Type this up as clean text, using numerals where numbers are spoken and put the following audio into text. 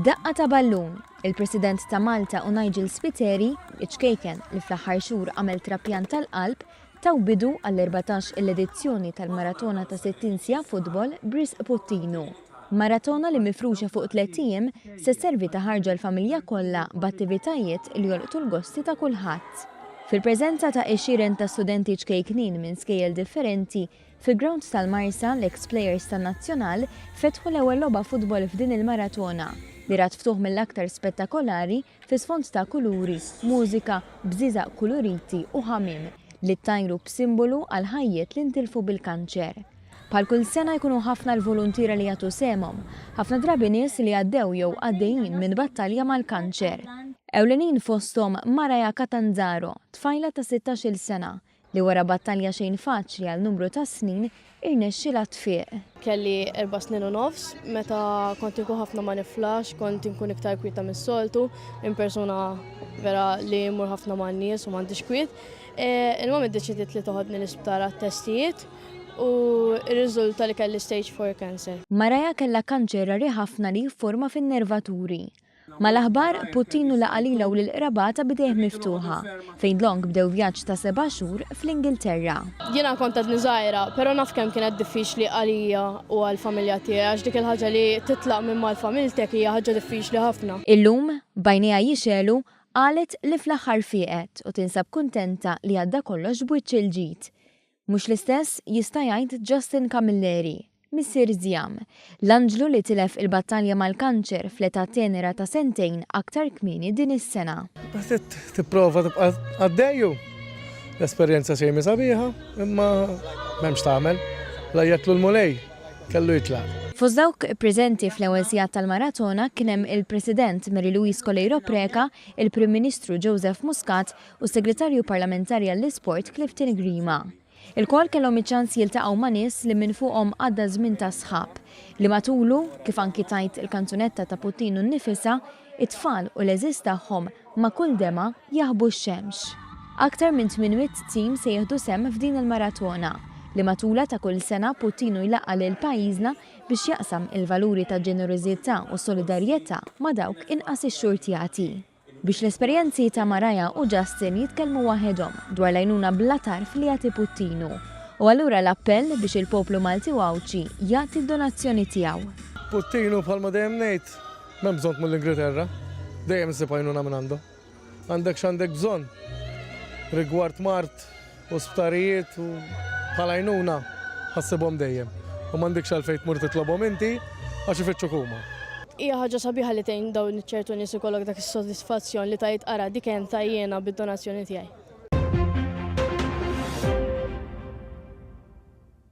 B'daqqa ta' ballun, il-President ta' Malta u Nigel Spiteri, iċkejken li fl-aħħar xhur għamel trappjan tal-qalb, taw bidu għall-14 l-edizzjoni tal-Maratona ta' 60 sija futbol Bris Puttinu. Maratona li mifruxa fuq 3 ijiem se servi ta' ħarġa l-familja kollha b'attivitajiet li jolqtu l-gosti ta' kulħadd. Fil-preżenza ta' 20 ta' studenti ċkejknin minn skejjel differenti, fil-ground tal-Marsa l-ex-plejers tan-Nazzjonal fetħu l-ewwel logħba futbol f'din il-maratona li rat ftuħ mill-aktar spettakolari fi sfond ta' kuluri, mużika, bżiżaq kuluriti u ħamim li ttajru b'simbolu għal ħajjiet li ntilfu bil-kanċer. Bħal kull sena jkunu ħafna l-volontira li jagħtu semhom, ħafna drabi nies li għaddew jew għaddejjin minn battalja mal-kanċer. Ewlenin fosthom Maraja Catanzaro, tfajla ta' 16-il sena, li wara battalja xejn faċli għal numru ta' snin irnexxilha tfieq. Kelli 4 snin u nofs, meta kont inkun ħafna ma niflax, kont inkun iktar kwieta mis-soltu, persuna vera li mmur ħafna ma' nies u m'għandix kwiet. Il-mom iddeċidiet li toħodni l-isptar għat-testijiet u r-riżulta li kelli stage 4 cancer. Maraja kellha kanċer rari ħafna li jifforma fin-nervaturi. Mal-aħbar Puttinu laqalila u l-qrabata bidejh miftuħa, fejn Long bdew vjaġġ ta' 7 xhur fl-Ingilterra. Jiena kont għadni żgħira, però naf kemm kienet diffiċli għalija u għall-familja tiegħi għax dik il-ħaġa li titlaq minn mal-familtek hija ħaġa diffiċli ħafna. Illum bajnejha jixelu qalet li fl-aħħar fieqet u tinsab kuntenta li għadda kollox b'wiċċ il-ġid. Mhux l-istess jista' jgħid Justin Camilleri, missier Żjam, l-anġlu li tilef il-battalja mal-kanċer fl-età tenera ta' 2 snin aktar kmieni din is-sena. Tipprova tibqa' għaddejju. L-esperjenza xejn sabiħa, imma m'hemmx tagħmel. Lajjatlu l-mulej, kellu jitlaq. Fost dawk preżenti fl-ewwel sigħat tal-maratona kien hemm il-President Mary Louise Colejro Preca, il-Prim Ministru Joseph Muscat u s-Segretarju Parlamentari għall-Isport Clifton Grima. Il-kol kellhom iċ-ċans jiltaqgħu ma' nies li minn fuqhom għadda żmien ta' sħab li matulu kif anki tajt il-kanzunetta ta' Puttinu nnifisha, it-tfal u l-eżiż tagħhom ma' kull dema jaħbu x-xemx. Aktar minn 800 tim se jieħdu sehem f'din il-maratona li matula ta' kull sena Puttinu jlaqqa lil pajjiżna biex jaqsam il-valuri ta' ġenerożità u solidarjetà ma' dawk inqas ix-xurtjati. Biex l-esperjenzi ta' Maraja u Justin jitkellmu waħedhom dwar l-għajnuna bla tarf li jagħti Puttinu. U allura l-appell biex il-poplu Malti u Awċi jagħti d-donazzjoni tiegħu. Puttinu bħalma dejjem ngħid m'hemm bżonn mill-Ingilterra, dejjem issib għajnuna minn għandu. Għandek x'għandek bżonn rigward mart u sptarijiet u bħal għajnuna ħassibhom dejjem. U m'għandekx għalfejn tmur titlobhom inti għax ifittxu huma. Hija ħaġa sabiħa li tgħin dawn iċ-ċertu nies ikollok dak is-sodisfazzjon li tgħid ara dik hemm jiena bid-donazzjoni tiegħi.